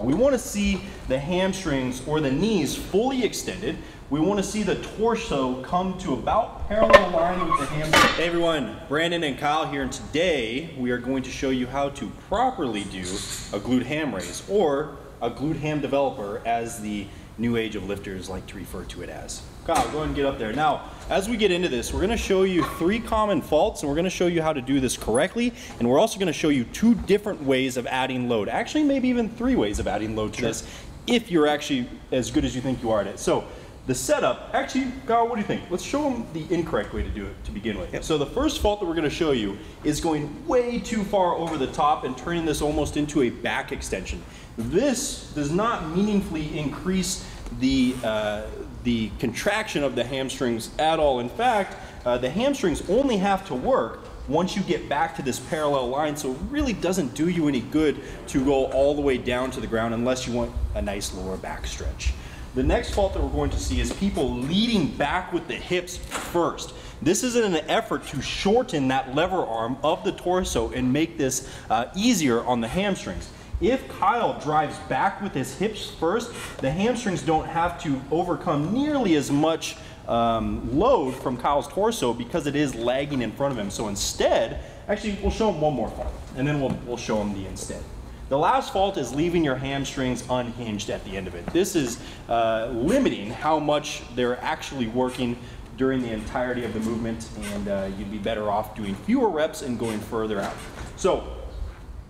We want to see the hamstrings or the knees fully extended. We want to see the torso come to about parallel line with the hamstring. Hey everyone, Brandon and Kyle here, and today we are going to show you how to properly do a glute ham raise, or a glute ham developer as the new age of lifters like to refer to it as. Kyle, go ahead and get up there. Now, as we get into this, we're going to show you 3 common faults, and we're going to show you how to do this correctly, and we're also going to show you 2 different ways of adding load. Actually, maybe even 3 ways of adding load to this, if you're actually as good as you think you are at it. So, the setup, actually, Kyle, what do you think? Let's show them the incorrect way to do it to begin with. Yep. So the first fault that we're going to show you is going way too far over the top and turning this almost into a back extension. This does not meaningfully increase the contraction of the hamstrings at all. In fact, the hamstrings only have to work once you get back to this parallel line, so it really doesn't do you any good to go all the way down to the ground unless you want a nice lower back stretch. The next fault that we're going to see is people leading back with the hips first. This is in an effort to shorten that lever arm of the torso and make this easier on the hamstrings. If Kyle drives back with his hips first, the hamstrings don't have to overcome nearly as much load from Kyle's torso because it is lagging in front of him. So instead, actually we'll show him one more fault, and then we'll show him the instead. The last fault is leaving your hamstrings unhinged at the end of it. This is limiting how much they're actually working during the entirety of the movement, and you'd be better off doing fewer reps and going further out. So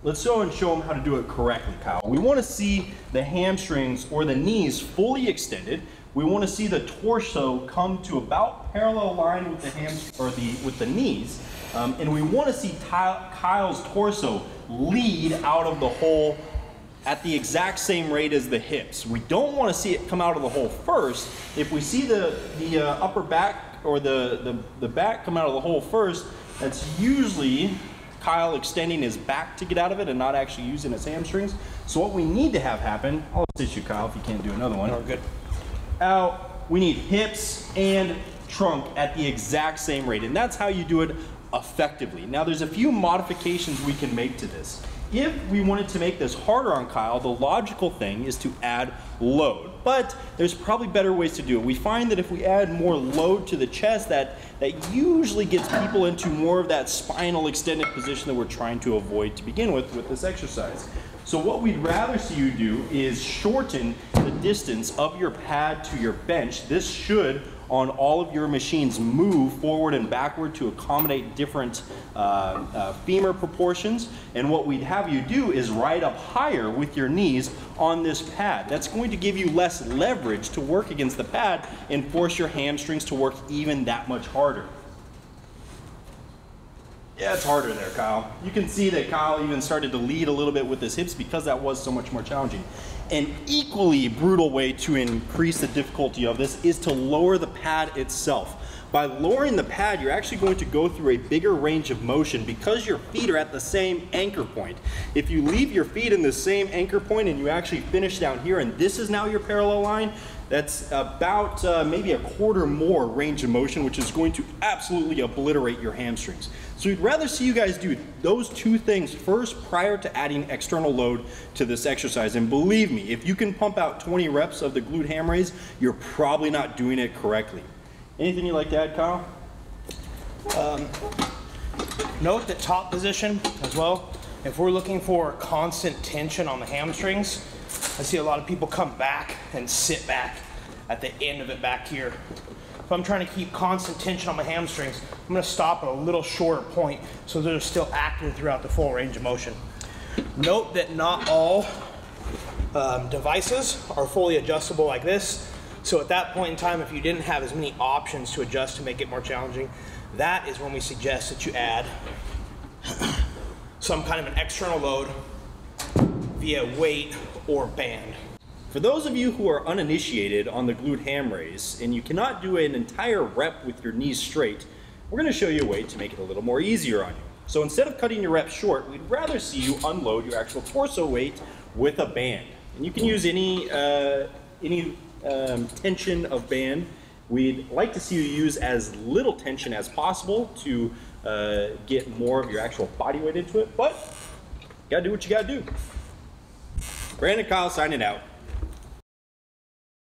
let's show them how to do it correctly, Kyle. We want to see the hamstrings or the knees fully extended. We want to see the torso come to about parallel line with the with the knees, and we want to see Kyle's torso lead out of the hole at the exact same rate as the hips. We don't want to see it come out of the hole first. If we see the upper back or the back come out of the hole first, that's usually Kyle extending his back to get out of it and not actually using his hamstrings. So what we need to have happen, I'll assist you, Kyle, if you can't do another one. No, good. We need hips and trunk at the exact same rate, and that's how you do it effectively. Now there's a few modifications we can make to this. If we wanted to make this harder on Kyle, the logical thing is to add load, but there's probably better ways to do it. We find that if we add more load to the chest, that usually gets people into more of that spinal extended position that we're trying to avoid to begin with this exercise. So what we'd rather see you do is shorten the distance of your pad to your bench. This should, on all of your machines, move forward and backward to accommodate different femur proportions. And what we'd have you do is ride up higher with your knees on this pad. That's going to give you less leverage to work against the pad and force your hamstrings to work even that much harder. Yeah, it's harder there, Kyle. You can see that Kyle even started to lead a little bit with his hips because that was so much more challenging. An equally brutal way to increase the difficulty of this is to lower the pad itself. By lowering the pad, you're actually going to go through a bigger range of motion because your feet are at the same anchor point. If you leave your feet in the same anchor point and you actually finish down here and this is now your parallel line, that's about maybe a quarter more range of motion, which is going to absolutely obliterate your hamstrings. So we'd rather see you guys do those 2 things first prior to adding external load to this exercise. And believe me, if you can pump out 20 reps of the glute ham raise, you're probably not doing it correctly. Anything you'd like to add, Kyle? Note that top position as well. If we're looking for constant tension on the hamstrings, I see a lot of people come back and sit back at the end of it back here. If I'm trying to keep constant tension on my hamstrings, I'm going to stop at a little shorter point so they're still active throughout the full range of motion. Note that not all devices are fully adjustable like this. So at that point in time, if you didn't have as many options to adjust to make it more challenging, that is when we suggest that you add some kind of an external load via weight or band. For those of you who are uninitiated on the glute ham raise and you cannot do an entire rep with your knees straight, we're going to show you a way to make it a little more easier on you. So instead of cutting your reps short, we'd rather see you unload your actual torso weight with a band. And you can use any tension of band. We'd like to see you use as little tension as possible to get more of your actual body weight into it, but you gotta do what you gotta do. Brandon, Kyle signing out.